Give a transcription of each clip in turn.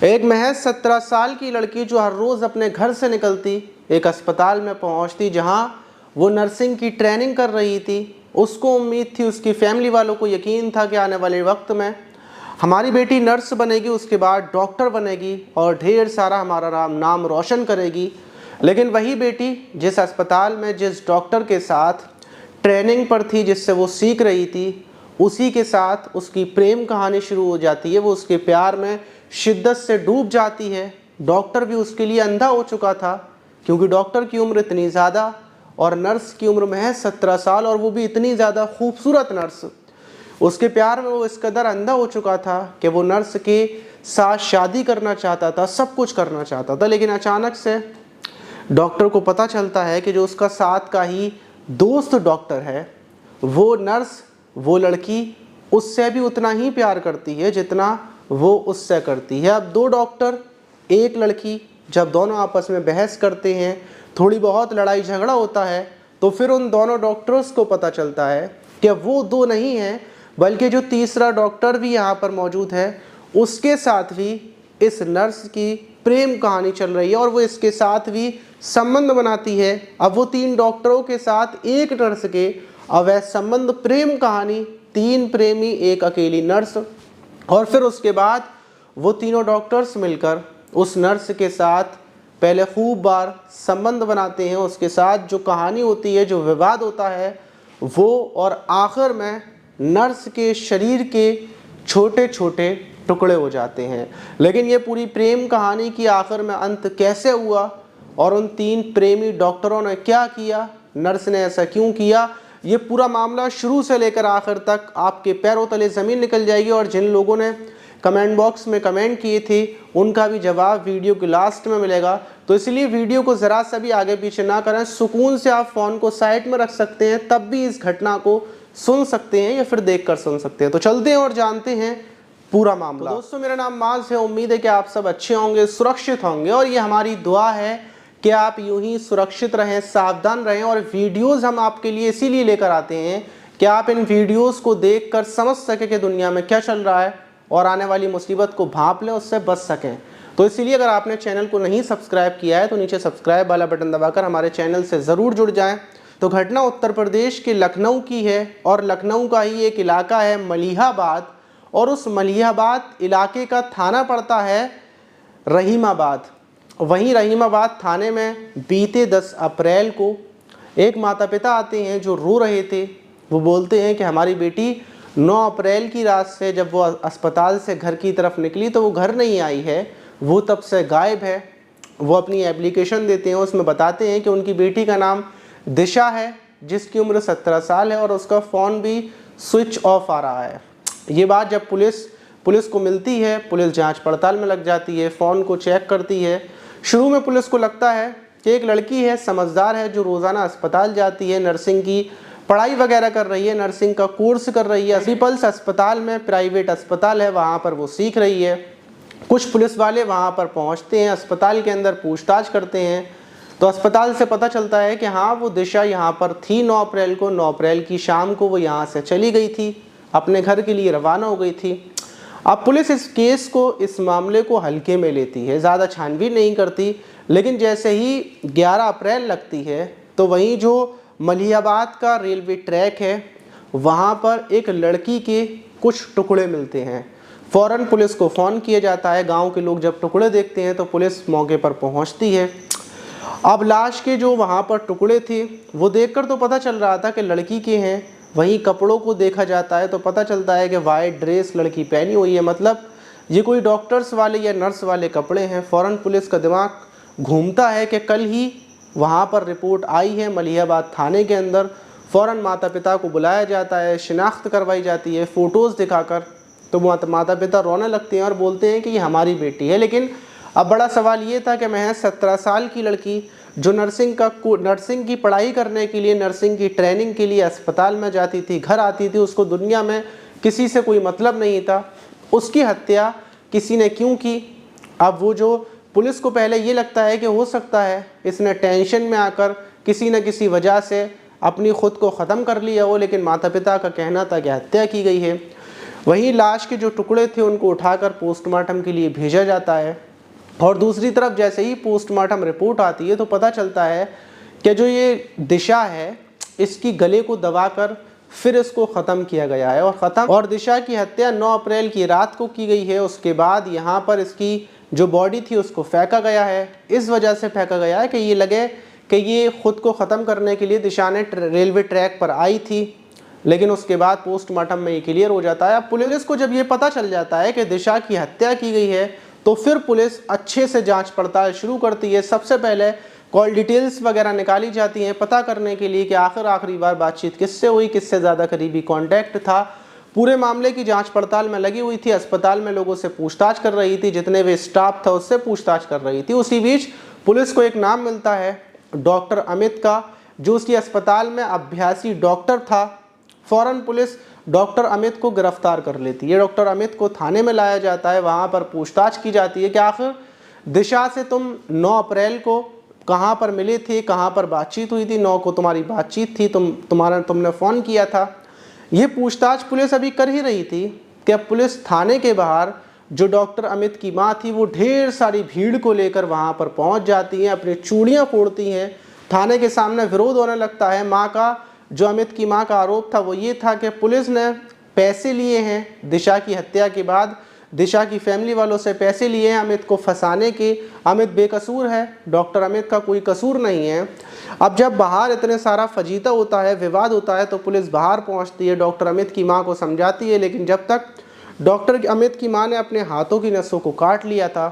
एक महज 17 साल की लड़की जो हर रोज़ अपने घर से निकलती एक अस्पताल में पहुंचती जहां वो नर्सिंग की ट्रेनिंग कर रही थी। उसको उम्मीद थी, उसकी फैमिली वालों को यकीन था कि आने वाले वक्त में हमारी बेटी नर्स बनेगी, उसके बाद डॉक्टर बनेगी और ढेर सारा हमारा नाम रोशन करेगी। लेकिन वही बेटी जिस अस्पताल में जिस डॉक्टर के साथ ट्रेनिंग पर थी, जिससे वो सीख रही थी, उसी के साथ उसकी प्रेम कहानी शुरू हो जाती है। वो उसके प्यार में शिद्दत से डूब जाती है। डॉक्टर भी उसके लिए अंधा हो चुका था, क्योंकि डॉक्टर की उम्र इतनी ज़्यादा और नर्स की उम्र महज 17 साल, और वो भी इतनी ज़्यादा खूबसूरत नर्स। उसके प्यार में वो इस कदर अंधा हो चुका था कि वो नर्स के साथ शादी करना चाहता था, सब कुछ करना चाहता था। लेकिन अचानक से डॉक्टर को पता चलता है कि जो उसका साथ का ही दोस्त डॉक्टर है, वो नर्स, वो लड़की उससे भी उतना ही प्यार करती है जितना वो उससे करती है। अब दो डॉक्टर, एक लड़की, जब दोनों आपस में बहस करते हैं, थोड़ी बहुत लड़ाई झगड़ा होता है, तो फिर उन दोनों डॉक्टर्स को पता चलता है कि वो दो नहीं हैं, बल्कि जो तीसरा डॉक्टर भी यहाँ पर मौजूद है, उसके साथ भी इस नर्स की प्रेम कहानी चल रही है और वो इसके साथ भी संबंध बनाती है। अब वो तीन डॉक्टरों के साथ एक नर्स के अवैध संबंध, प्रेम कहानी, तीन प्रेमी एक अकेली नर्स। और फिर उसके बाद वो तीनों डॉक्टर्स मिलकर उस नर्स के साथ पहले खूब बार संबंध बनाते हैं, उसके साथ जो कहानी होती है, जो विवाद होता है वो, और आखिर में नर्स के शरीर के छोटे छोटे टुकड़े हो जाते हैं। लेकिन ये पूरी प्रेम कहानी की आखिर में अंत कैसे हुआ और उन तीन प्रेमी डॉक्टरों ने क्या किया, नर्स ने ऐसा क्यों किया, ये पूरा मामला शुरू से लेकर आखिर तक आपके पैरों तले ज़मीन निकल जाएगी। और जिन लोगों ने कमेंट बॉक्स में कमेंट किए थे उनका भी जवाब वीडियो के लास्ट में मिलेगा। तो इसलिए वीडियो को ज़रा सा भी आगे पीछे ना करें, सुकून से आप फ़ोन को साइड में रख सकते हैं, तब भी इस घटना को सुन सकते हैं या फिर देख कर सुन सकते हैं। तो चलते हैं और जानते हैं पूरा मामला। तो दोस्तों, मेरा नाम माज है। उम्मीद है कि आप सब अच्छे होंगे, सुरक्षित होंगे, और ये हमारी दुआ है कि आप यूं ही सुरक्षित रहें, सावधान रहें। और वीडियोस हम आपके लिए इसीलिए लेकर आते हैं कि आप इन वीडियोस को देखकर समझ सकें कि दुनिया में क्या चल रहा है और आने वाली मुसीबत को भांप लें, उससे बच सकें। तो इसीलिए अगर आपने चैनल को नहीं सब्सक्राइब किया है तो नीचे सब्सक्राइब वाला बटन दबाकर हमारे चैनल से ज़रूर जुड़ जाएँ। तो घटना उत्तर प्रदेश के लखनऊ की है और लखनऊ का ही एक इलाका है मलिहाबाद, और उस मलिहाबाद इलाके का थाना पड़ता है रहीमाबाद। वहीं रहीमाबाद थाने में बीते 10 अप्रैल को एक माता पिता आते हैं जो रो रहे थे। वो बोलते हैं कि हमारी बेटी 9 अप्रैल की रात से जब वो अस्पताल से घर की तरफ निकली तो वो घर नहीं आई है, वो तब से गायब है। वो अपनी एप्लीकेशन देते हैं, उसमें बताते हैं कि उनकी बेटी का नाम दिशा है, जिसकी उम्र 17 साल है और उसका फ़ोन भी स्विच ऑफ आ रहा है। ये बात जब पुलिस को मिलती है, पुलिस जांच पड़ताल में लग जाती है, फ़ोन को चेक करती है। शुरू में पुलिस को लगता है कि एक लड़की है, समझदार है, जो रोज़ाना अस्पताल जाती है, नर्सिंग की पढ़ाई वगैरह कर रही है, नर्सिंग का कोर्स कर रही है। पीपल्स अस्पताल में, प्राइवेट अस्पताल है, वहाँ पर वो सीख रही है। कुछ पुलिस वाले वहाँ पर पहुँचते हैं, अस्पताल के अंदर पूछताछ करते हैं, तो अस्पताल से पता चलता है कि हाँ, वो दिशा यहाँ पर थी 9 अप्रैल को। 9 अप्रैल की शाम को वो यहाँ से चली गई थी, अपने घर के लिए रवाना हो गई थी। अब पुलिस इस केस को, इस मामले को हल्के में लेती है, ज़्यादा छानबीन नहीं करती। लेकिन जैसे ही 11 अप्रैल लगती है तो वहीं जो मलिहाबाद का रेलवे ट्रैक है, वहाँ पर एक लड़की के कुछ टुकड़े मिलते हैं। फ़ौरन पुलिस को फ़ोन किया जाता है। गांव के लोग जब टुकड़े देखते हैं तो पुलिस मौके पर पहुँचती है। अब लाश के जो वहाँ पर टुकड़े थे वो देखकर तो पता चल रहा था कि लड़की के हैं। वहीं कपड़ों को देखा जाता है तो पता चलता है कि वाइट ड्रेस लड़की पहनी हुई है, मतलब ये कोई डॉक्टर्स वाले या नर्स वाले कपड़े हैं। फ़ौरन पुलिस का दिमाग घूमता है कि कल ही वहाँ पर रिपोर्ट आई है मलिहाबाद थाने के अंदर। फ़ौरन माता पिता को बुलाया जाता है, शिनाख्त करवाई जाती है फ़ोटोज़ दिखाकर। तो माता पिता रोने लगते हैं और बोलते हैं कि ये हमारी बेटी है। लेकिन अब बड़ा सवाल ये था कि महज 17 साल की लड़की जो नर्सिंग की पढ़ाई करने के लिए, नर्सिंग की ट्रेनिंग के लिए अस्पताल में जाती थी, घर आती थी, उसको दुनिया में किसी से कोई मतलब नहीं था, उसकी हत्या किसी ने क्यों की? अब वो जो पुलिस को पहले ये लगता है कि हो सकता है इसने टेंशन में आकर किसी न किसी वजह से अपनी खुद को ख़त्म कर लिया हो, लेकिन माता पिता का कहना था कि हत्या की गई है। वहीं लाश के जो टुकड़े थे उनको उठाकर पोस्टमार्टम के लिए भेजा जाता है। और दूसरी तरफ जैसे ही पोस्टमार्टम रिपोर्ट आती है तो पता चलता है कि जो ये दिशा है इसकी गले को दबाकर फिर इसको ख़त्म किया गया है और दिशा की हत्या 9 अप्रैल की रात को की गई है। उसके बाद यहाँ पर इसकी जो बॉडी थी उसको फेंका गया है। इस वजह से फेंका गया है कि ये लगे कि ये ख़ुद को ख़त्म करने के लिए दिशा ने रेलवे ट्रैक पर आई थी, लेकिन उसके बाद पोस्टमार्टम में ये क्लियर हो जाता है। अब पुलिस को जब ये पता चल जाता है कि दिशा की हत्या की गई है तो फिर पुलिस अच्छे से जांच पड़ताल शुरू करती है। सबसे पहले कॉल डिटेल्स वगैरह निकाली जाती हैं पता करने के लिए कि आखिरी बार बातचीत किससे हुई, किससे ज़्यादा करीबी कांटेक्ट था। पूरे मामले की जांच पड़ताल में लगी हुई थी। अस्पताल में लोगों से पूछताछ कर रही थी, जितने भी स्टाफ था उससे पूछताछ कर रही थी। उसी बीच पुलिस को एक नाम मिलता है डॉक्टर अमित का, जो उसकी अस्पताल में अभ्यासी डॉक्टर था। फौरन पुलिस डॉक्टर अमित को गिरफ्तार कर लेती है। डॉक्टर अमित को थाने में लाया जाता है। वहाँ पर पूछताछ की जाती है कि आखिर दिशा से तुम 9 अप्रैल को कहाँ पर मिले थे, कहाँ पर बातचीत हुई थी, 9 को तुम्हारी बातचीत थी, तुमने फ़ोन किया था। ये पूछताछ पुलिस अभी कर ही रही थी कि पुलिस थाने के बाहर जो डॉक्टर अमित की माँ थी वो ढेर सारी भीड़ को लेकर वहाँ पर पहुँच जाती हैं, अपनी चूड़ियाँ फोड़ती हैं। थाने के सामने विरोध होने लगता है। माँ का जो अमित की माँ का आरोप था वो ये था कि पुलिस ने पैसे लिए हैं दिशा की हत्या के बाद, दिशा की फैमिली वालों से पैसे लिए हैं अमित को फंसाने के। अमित बेकसूर है, डॉक्टर अमित का कोई कसूर नहीं है। अब जब बाहर इतने सारा फजीता होता है, विवाद होता है, तो पुलिस बाहर पहुंचती है, डॉक्टर अमित की मां को समझाती है। लेकिन जब तक डॉक्टर अमित की मां ने अपने हाथों की नसों को काट लिया था,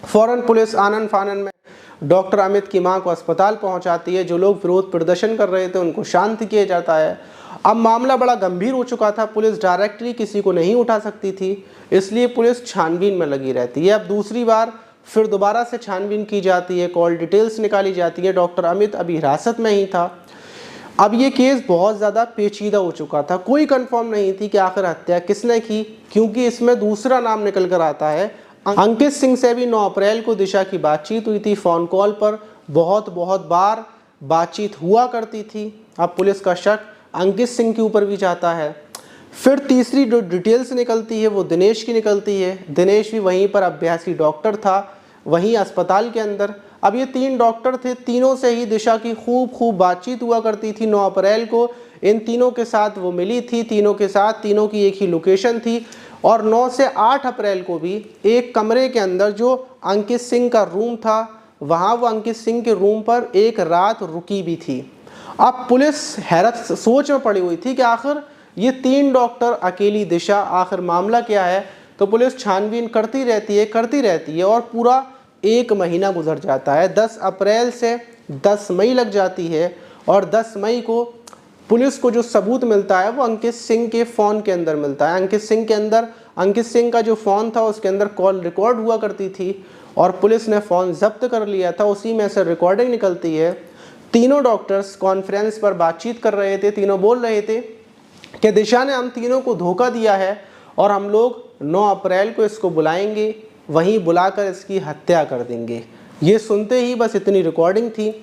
फौरन पुलिस आनन फानन में डॉक्टर अमित की मां को अस्पताल पहुंचाती है। जो लोग विरोध प्रदर्शन कर रहे थे उनको शांत किया जाता है। अब मामला बड़ा गंभीर हो चुका था, पुलिस डायरेक्टली किसी को नहीं उठा सकती थी, इसलिए पुलिस छानबीन में लगी रहती है। अब दूसरी बार फिर दोबारा से छानबीन की जाती है, कॉल डिटेल्स निकाली जाती है। डॉक्टर अमित अभी हिरासत में ही था। अब ये केस बहुत ज़्यादा पेचीदा हो चुका था, कोई कंफर्म नहीं थी कि आखिर हत्या किसने की, क्योंकि इसमें दूसरा नाम निकल कर आता है। अंकित सिंह से भी 9 अप्रैल को दिशा की बातचीत हुई थी, फ़ोन कॉल पर बहुत बार बातचीत हुआ करती थी। अब पुलिस का शक अंकित सिंह के ऊपर भी जाता है। फिर तीसरी जो डिटेल्स निकलती है वो दिनेश की निकलती है। दिनेश भी वहीं पर अभ्यासी डॉक्टर था, वहीं अस्पताल के अंदर। अब ये 3 डॉक्टर थे, तीनों से ही दिशा की खूब बातचीत हुआ करती थी। 9 अप्रैल को इन तीनों के साथ वो मिली थी, तीनों की एक ही लोकेशन थी। और 9 से 8 अप्रैल को भी एक कमरे के अंदर जो अंकित सिंह का रूम था, वहाँ वो अंकित सिंह के रूम पर एक रात रुकी भी थी। अब पुलिस हैरत सोच में पड़ी हुई थी कि आखिर ये 3 डॉक्टर, अकेली दिशा, आखिर मामला क्या है। तो पुलिस छानबीन करती रहती है और पूरा 1 महीना गुजर जाता है। 10 अप्रैल से 10 मई लग जाती है और 10 मई को पुलिस को जो सबूत मिलता है वो अंकित सिंह के फ़ोन के अंदर मिलता है। अंकित सिंह का जो फ़ोन था उसके अंदर कॉल रिकॉर्ड हुआ करती थी और पुलिस ने फ़ोन जब्त कर लिया था। उसी में से रिकॉर्डिंग निकलती है। तीनों डॉक्टर्स कॉन्फ्रेंस पर बातचीत कर रहे थे। तीनों बोल रहे थे कि दिशा ने हम तीनों को धोखा दिया है और हम लोग 9 अप्रैल को इसको बुलाएंगे, वहीं बुलाकर इसकी हत्या कर देंगे। ये सुनते ही बस इतनी रिकॉर्डिंग थी।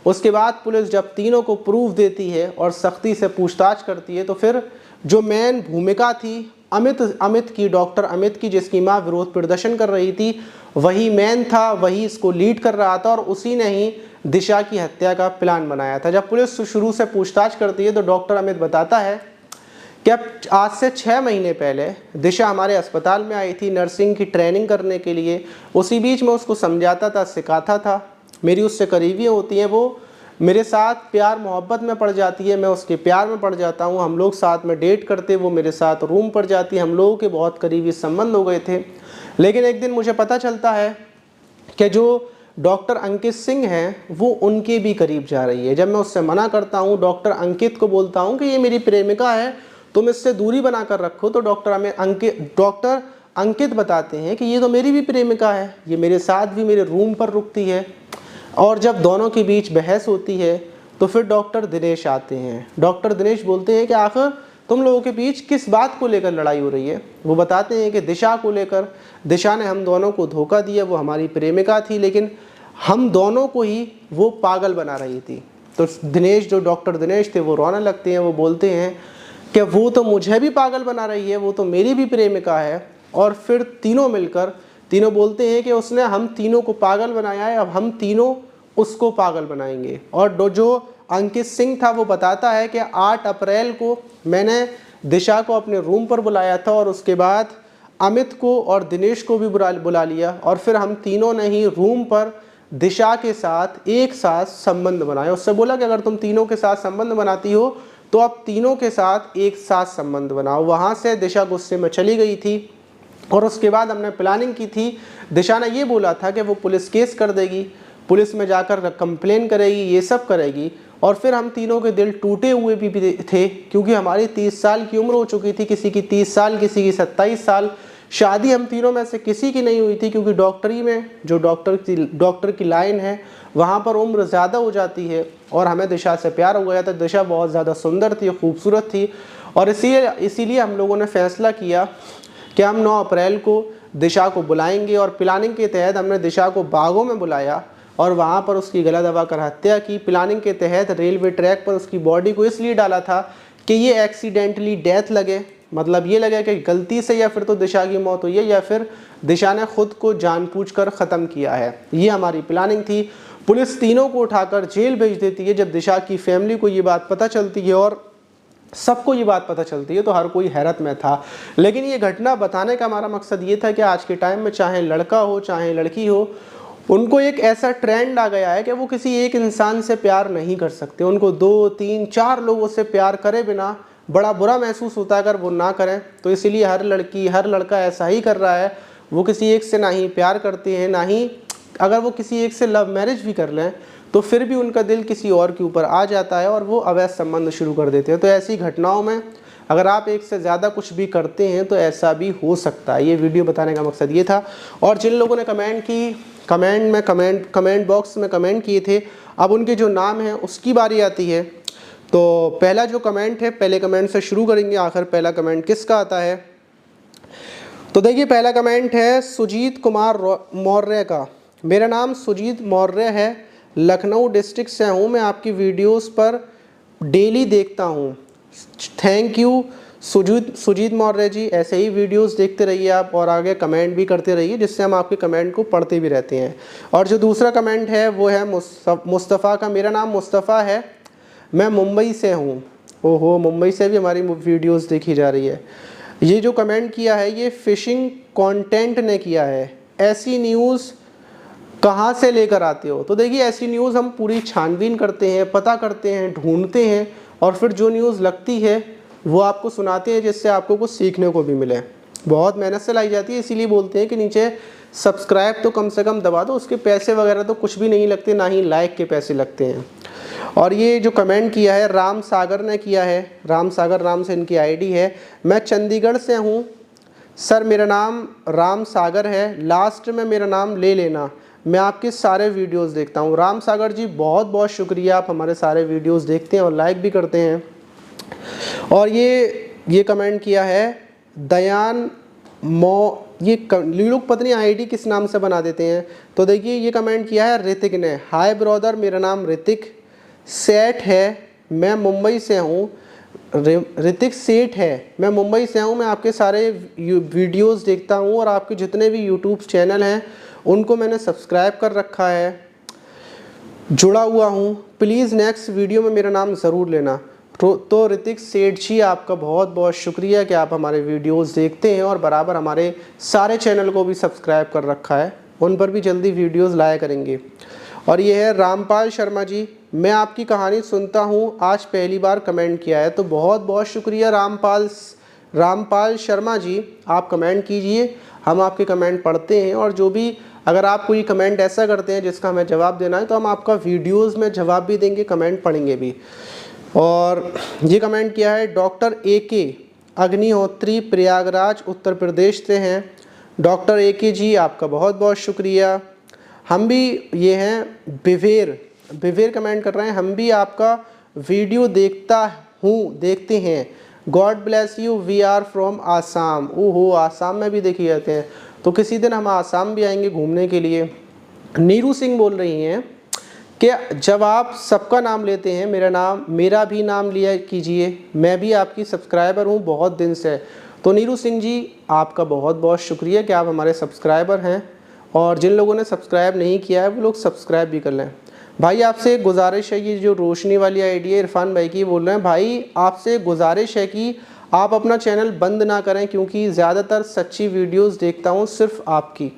उसके बाद पुलिस जब तीनों को प्रूफ देती है और सख्ती से पूछताछ करती है तो फिर जो मेन भूमिका थी अमित की, डॉक्टर अमित की, जिसकी माँ विरोध प्रदर्शन कर रही थी, वही मेन था, वही इसको लीड कर रहा था और उसी ने ही दिशा की हत्या का प्लान बनाया था। जब पुलिस शुरू से पूछताछ करती है तो डॉक्टर अमित बताता है कि अब आज से 6 महीने पहले दिशा हमारे अस्पताल में आई थी नर्सिंग की ट्रेनिंग करने के लिए। उसी बीच मैं उसको समझाता था, सिखाता था। मेरी उससे करीबियाँ होती हैं, वो मेरे साथ प्यार मोहब्बत में पड़ जाती है, मैं उसके प्यार में पड़ जाता हूँ। हम लोग साथ में डेट करते, वो मेरे साथ रूम पर जाती, हम लोगों के बहुत करीबी संबंध हो गए थे। लेकिन एक दिन मुझे पता चलता है कि जो डॉक्टर अंकित सिंह हैं वो उनके भी करीब जा रही है। जब मैं उससे मना करता हूँ, डॉक्टर अंकित को बोलता हूँ कि ये मेरी प्रेमिका है, तुम इससे दूरी बनाकर रखो, तो डॉक्टर अंकित बताते हैं कि ये तो मेरी भी प्रेमिका है, ये मेरे साथ भी मेरे रूम पर रुकती है। और जब दोनों के बीच बहस होती है तो फिर डॉक्टर दिनेश आते हैं। डॉक्टर दिनेश बोलते हैं कि आखिर तुम लोगों के बीच किस बात को लेकर लड़ाई हो रही है। वो बताते हैं कि दिशा को लेकर, दिशा ने हम दोनों को धोखा दिया, वो हमारी प्रेमिका थी लेकिन हम दोनों को ही वो पागल बना रही थी। तो दिनेश, जो डॉक्टर दिनेश थे, वो रोने लगते हैं। वो बोलते हैं कि वो तो मुझे भी पागल बना रही है, वो तो मेरी भी प्रेमिका है। और फिर तीनों मिलकर तीनों बोलते हैं कि उसने हम तीनों को पागल बनाया है, अब हम तीनों उसको पागल बनाएंगे। और जो अंकित सिंह था वो बताता है कि 8 अप्रैल को मैंने दिशा को अपने रूम पर बुलाया था और उसके बाद अमित को और दिनेश को भी बुला लिया, और फिर हम तीनों ने ही रूम पर दिशा के साथ एक साथ संबंध बनाया। उससे बोला कि अगर तुम तीनों के साथ संबंध बनाती हो तो अब तीनों के साथ एक साथ संबंध बनाओ। वहाँ से दिशा गुस्से में चली गई थी और उसके बाद हमने प्लानिंग की थी। दिशा ने ये बोला था कि वो पुलिस केस कर देगी, पुलिस में जाकर कंप्लेन करेगी, ये सब करेगी। और फिर हम तीनों के दिल टूटे हुए भी थे क्योंकि हमारी 30 साल की उम्र हो चुकी थी, किसी की 30 साल, किसी की 27 साल। शादी हम तीनों में से किसी की नहीं हुई थी क्योंकि डॉक्टरी में जो डॉक्टर की लाइन है वहाँ पर उम्र ज़्यादा हो जाती है। और हमें दिशा से प्यार हो गया था। दिशा बहुत ज़्यादा सुंदर थी, खूबसूरत थी, और इसीलिए हम लोगों ने फैसला किया कि हम 9 अप्रैल को दिशा को बुलाएंगे। और प्लानिंग के तहत हमने दिशा को बागों में बुलाया और वहाँ पर उसकी गला दबाकर हत्या की। प्लानिंग के तहत रेलवे ट्रैक पर उसकी बॉडी को इसलिए डाला था कि ये एक्सीडेंटली डेथ लगे, मतलब ये लगे कि गलती से या फिर तो दिशा की मौत हुई है या फिर दिशा ने खुद को जानबूझकर ख़त्म किया है। ये हमारी प्लानिंग थी। पुलिस तीनों को उठाकर जेल भेज देती है। जब दिशा की फैमिली को ये बात पता चलती है और सबको ये बात पता चलती है तो हर कोई हैरत में था। लेकिन ये घटना बताने का हमारा मकसद ये था कि आज के टाइम में चाहे लड़का हो चाहे लड़की हो, उनको एक ऐसा ट्रेंड आ गया है कि वो किसी एक इंसान से प्यार नहीं कर सकते। उनको 2, 3, 4 लोगों से प्यार करे बिना बड़ा बुरा महसूस होता है अगर वो ना करें। तो इसीलिए हर लड़की हर लड़का ऐसा ही कर रहा है। वो किसी एक से ना ही प्यार करते हैं, ना ही अगर वो किसी एक से लव मैरिज भी कर लें तो फिर भी उनका दिल किसी और के ऊपर आ जाता है और वो अवैध संबंध शुरू कर देते हैं। तो ऐसी घटनाओं में अगर आप एक से ज़्यादा कुछ भी करते हैं तो ऐसा भी हो सकता है। ये वीडियो बताने का मकसद ये था। और जिन लोगों ने कमेंट बॉक्स में कमेंट किए थे, अब उनके जो नाम हैं उसकी बारी आती है। तो पहला जो कमेंट है, पहले कमेंट से शुरू करेंगे, आखिर पहला कमेंट किसका आता है। तो देखिए पहला कमेंट है सुजीत कुमार मौर्य का। मेरा नाम सुजीत मौर्य है, लखनऊ डिस्ट्रिक्ट से हूँ। मैं आपकी वीडियोस पर डेली देखता हूँ। Thank you Sujit Maurya ji. ऐसे ही वीडियोस देखते रहिए आप और आगे कमेंट भी करते रहिए, जिससे हम आपके कमेंट को पढ़ते भी रहते हैं। और जो दूसरा कमेंट है वो है मुस्तफ़ा का। मेरा नाम मुस्तफ़ा है, मैं मुंबई से हूँ। ओहो, मुंबई से भी हमारी वीडियोस देखी जा रही है। ये जो कमेंट किया है ये फ़िशिंग कंटेंट ने किया है। ऐसी न्यूज़ कहाँ से लेकर आते हो? तो देखिए ऐसी न्यूज़ हम पूरी छानबीन करते हैं, पता करते हैं, ढूंढते हैं और फिर जो न्यूज़ लगती है वो आपको सुनाते हैं, जिससे आपको कुछ सीखने को भी मिले। बहुत मेहनत से लाई जाती है, इसीलिए बोलते हैं कि नीचे सब्सक्राइब तो कम से कम दबा दो। उसके पैसे वगैरह तो कुछ भी नहीं लगते, ना ही लाइक के पैसे लगते हैं। और ये जो कमेंट किया है राम सागर ने किया है। राम सागर नाम से इनकी आईडी है। मैं चंडीगढ़ से हूँ सर, मेरा नाम राम सागर है, लास्ट में मेरा नाम ले लेना, मैं आपके सारे वीडियोस देखता हूँ। राम सागर जी बहुत बहुत शुक्रिया, आप हमारे सारे वीडियोस देखते हैं और लाइक भी करते हैं। और ये कमेंट किया है दयान ये लोग पत्नी आईडी किस नाम से बना देते हैं। तो देखिए ये कमेंट किया है ऋतिक ने। हाय ब्रदर, मेरा नाम ऋतिक सेठ है, मैं मुंबई से हूँ। ऋतिक सेठ है, मैं मुंबई से हूँ। मैं आपके सारे वीडियोस देखता हूँ और आपके जितने भी यूट्यूब चैनल हैं उनको मैंने सब्सक्राइब कर रखा है, जुड़ा हुआ हूँ। प्लीज़ नेक्स्ट वीडियो में मेरा नाम ज़रूर लेना। तो ऋतिक सेठ जी आपका बहुत बहुत शुक्रिया कि आप हमारे वीडियोस देखते हैं और बराबर हमारे सारे चैनल को भी सब्सक्राइब कर रखा है। उन पर भी जल्दी वीडियोस लाया करेंगे। और ये है रामपाल शर्मा जी, मैं आपकी कहानी सुनता हूँ, आज पहली बार कमेंट किया है। तो बहुत बहुत शुक्रिया रामपाल शर्मा जी, आप कमेंट कीजिए, हम आपके कमेंट पढ़ते हैं। और जो भी अगर आप कोई कमेंट ऐसा करते हैं जिसका हमें जवाब देना है तो हम आपका वीडियोस में जवाब भी देंगे, कमेंट पढ़ेंगे भी। और ये कमेंट किया है डॉक्टर AK अग्निहोत्री, प्रयागराज उत्तर प्रदेश से हैं। डॉक्टर AK जी आपका बहुत बहुत शुक्रिया। हम भी ये हैं विवेर कमेंट कर रहे हैं, हम भी आपका वीडियो देखते हैं। God bless you, we are from Assam. ओहो, आसाम में भी देखे जाते हैं, तो किसी दिन हम आसाम भी आएंगे घूमने के लिए। नीरू सिंह बोल रही हैं कि जब आप सबका नाम लेते हैं, मेरा भी नाम लिया कीजिए, मैं भी आपकी सब्सक्राइबर हूँ बहुत दिन से। तो नीरू सिंह जी, आपका बहुत बहुत शुक्रिया कि आप हमारे सब्सक्राइबर हैं, और जिन लोगों ने सब्सक्राइब नहीं किया है वो लोग सब्सक्राइब भी कर लें। भाई आपसे एक गुजारिश है, ये जो रोशनी वाली आईडी है इरफान भाई की बोल रहे हैं, भाई आपसे गुजारिश है कि आप अपना चैनल बंद ना करें, क्योंकि ज़्यादातर सच्ची वीडियोस देखता हूँ सिर्फ आपकी।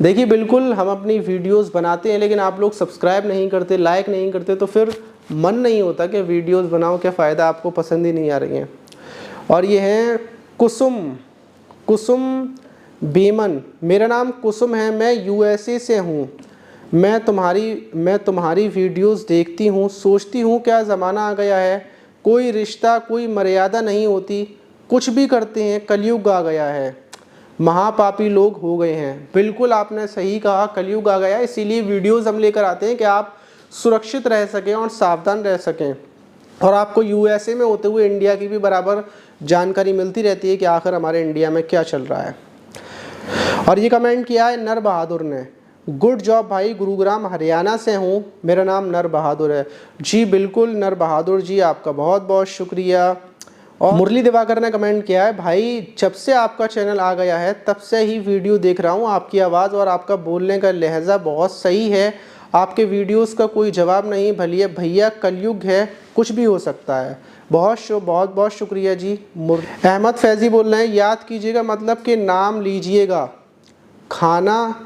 देखिए बिल्कुल हम अपनी वीडियोस बनाते हैं, लेकिन आप लोग सब्सक्राइब नहीं करते, लाइक नहीं करते, तो फिर मन नहीं होता कि वीडियोस बनाओ, क्या फ़ायदा, आपको पसंद ही नहीं आ रही हैं। और ये हैं कुसुम बेमन, मेरा नाम कुसुम है, मैं यूएसए से हूँ। मैं तुम्हारी वीडियोस देखती हूँ, सोचती हूँ क्या ज़माना आ गया है, कोई रिश्ता कोई मर्यादा नहीं होती, कुछ भी करते हैं, कलयुग आ गया है, महापापी लोग हो गए हैं। बिल्कुल आपने सही कहा, कलयुग आ गया है, इसीलिए वीडियोस हम लेकर आते हैं कि आप सुरक्षित रह सकें और सावधान रह सकें, और आपको यूएसए में होते हुए इंडिया की भी बराबर जानकारी मिलती रहती है कि आखिर हमारे इंडिया में क्या चल रहा है। और ये कमेंट किया है नर बहादुर ने, गुड जॉब भाई, गुरुग्राम हरियाणा से हूँ, मेरा नाम नर बहादुर है। जी बिल्कुल नर बहादुर जी, आपका बहुत बहुत शुक्रिया। और मुरली दिवाकर ने कमेंट किया है, भाई जब से आपका चैनल आ गया है तब से ही वीडियो देख रहा हूँ, आपकी आवाज़ और आपका बोलने का लहजा बहुत सही है, आपके वीडियोस का कोई जवाब नहीं, भैया कलयुग है, कुछ भी हो सकता है। बहुत बहुत शुक्रिया जी। अहमद फैज़ी बोल रहे हैं, याद कीजिएगा मतलब कि नाम लीजिएगा, खाना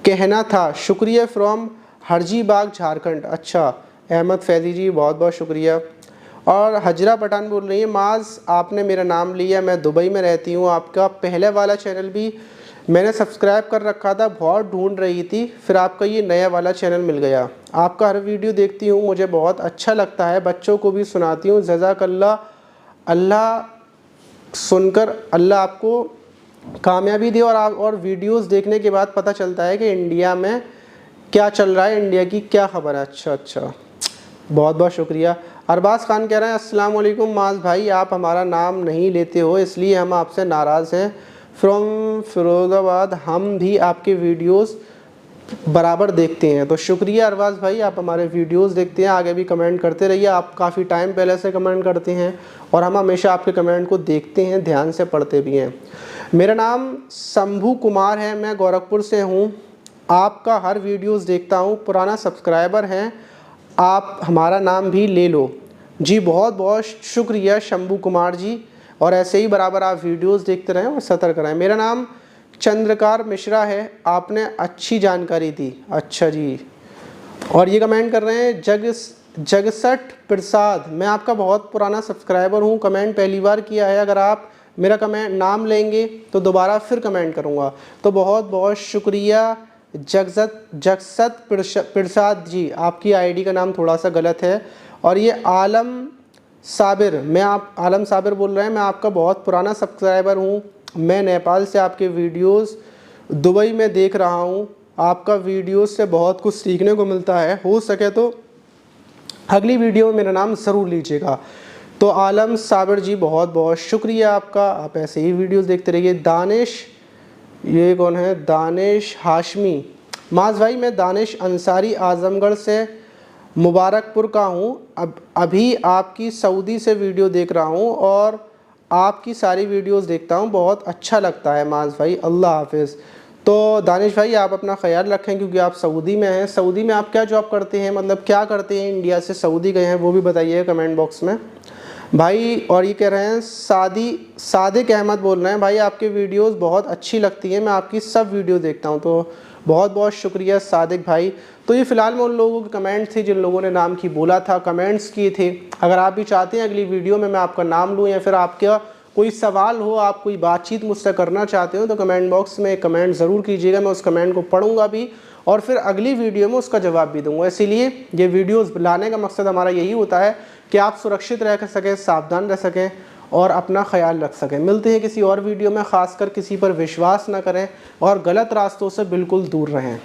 कहना था, शुक्रिया फ्रॉम हरजीबाग झारखंड। अच्छा अहमद फैज़ी जी, बहुत बहुत शुक्रिया। और हजरा पठान बोल रही है, माज आपने मेरा नाम लिया, मैं दुबई में रहती हूँ, आपका पहले वाला चैनल भी मैंने सब्सक्राइब कर रखा था, बहुत ढूंढ रही थी, फिर आपका ये नया वाला चैनल मिल गया, आपका हर वीडियो देखती हूँ, मुझे बहुत अच्छा लगता है, बच्चों को भी सुनाती हूँ, जज़ाकल्लाह, अल्लाह सुनकर अल्लाह आपको कामयाबी दे। और वीडियोस देखने के बाद पता चलता है कि इंडिया में क्या चल रहा है, इंडिया की क्या खबर है। अच्छा बहुत बहुत शुक्रिया। अरबाज खान कह रहे हैं, अस्सलाम वालेकुम माज भाई, आप हमारा नाम नहीं लेते हो इसलिए हम आपसे नाराज़ हैं, फ्रॉम फिरोज़ाबाद, हम भी आपके वीडियोस बराबर देखते हैं। तो शुक्रिया अरबाज भाई, आप हमारे वीडियोस देखते हैं, आगे भी कमेंट करते रहिए, आप काफ़ी टाइम पहले से कमेंट करते हैं और हम हमेशा आपके कमेंट को देखते हैं, ध्यान से पढ़ते भी हैं। मेरा नाम शंभू कुमार है, मैं गोरखपुर से हूँ, आपका हर वीडियोस देखता हूँ, पुराना सब्सक्राइबर हैं, आप हमारा नाम भी ले लो। जी बहुत बहुत शुक्रिया शंभू कुमार जी, और ऐसे ही बराबर आप वीडियोस देखते रहें और सतर्क रहें। मेरा नाम चंद्रकार मिश्रा है, आपने अच्छी जानकारी दी। अच्छा जी। और ये कमेंट कर रहे हैं जगसठ प्रसाद, मैं आपका बहुत पुराना सब्सक्राइबर हूँ, कमेंट पहली बार किया है, अगर आप मेरा कमेंट नाम लेंगे तो दोबारा फिर कमेंट करूँगा। तो बहुत बहुत शुक्रिया जगसत प्रसाद जी, आपकी आईडी का नाम थोड़ा सा गलत है। और ये आलम साबिर, आलम साबिर बोल रहे हैं, मैं आपका बहुत पुराना सब्सक्राइबर हूँ, मैं नेपाल से आपके वीडियोस दुबई में देख रहा हूँ, आपका वीडियोस से बहुत कुछ सीखने को मिलता है, हो सके तो अगली वीडियो में मेरा नाम ज़रूर लीजिएगा। तो आलम साबिर जी बहुत बहुत शुक्रिया आपका, आप ऐसे ही वीडियोस देखते रहिए। दानिश, ये कौन है, दानिश हाशमी, माज भाई मैं दानिश अंसारी आज़मगढ़ से मुबारकपुर का हूँ, अभी आपकी सऊदी से वीडियो देख रहा हूँ और आपकी सारी वीडियोस देखता हूँ, बहुत अच्छा लगता है माज भाई, अल्लाह हाफिज़। तो दानिश भाई आप अपना ख्याल रखें, क्योंकि आप सऊदी में हैं, सऊदी में आप क्या जॉब करते हैं, मतलब क्या करते हैं, इंडिया से सऊदी गए हैं, वो भी बताइए कमेंट बॉक्स में भाई। और ये कह रहे हैं सादिक अहमद बोल रहे हैं, भाई आपके वीडियोस बहुत अच्छी लगती हैं, मैं आपकी सब वीडियो देखता हूँ। तो बहुत बहुत शुक्रिया सादिक भाई। तो ये फ़िलहाल मैं उन लोगों के कमेंट थे जिन लोगों ने नाम की बोला था, कमेंट्स किए थे। अगर आप भी चाहते हैं अगली वीडियो में मैं आपका नाम लूँ, या फिर आपका कोई सवाल हो, आप कोई बातचीत मुझसे करना चाहते हो, तो कमेंट बॉक्स में एक कमेंट ज़रूर कीजिएगा, मैं उस कमेंट को पढ़ूँगा भी और फिर अगली वीडियो में उसका जवाब भी दूँगा। इसीलिए ये वीडियोज़ लाने का मकसद हमारा यही होता है कि आप सुरक्षित रह सकें, सावधान रह सकें और अपना ख्याल रख सकें। मिलते हैं किसी और वीडियो में, ख़ासकर किसी पर विश्वास ना करें और गलत रास्तों से बिल्कुल दूर रहें।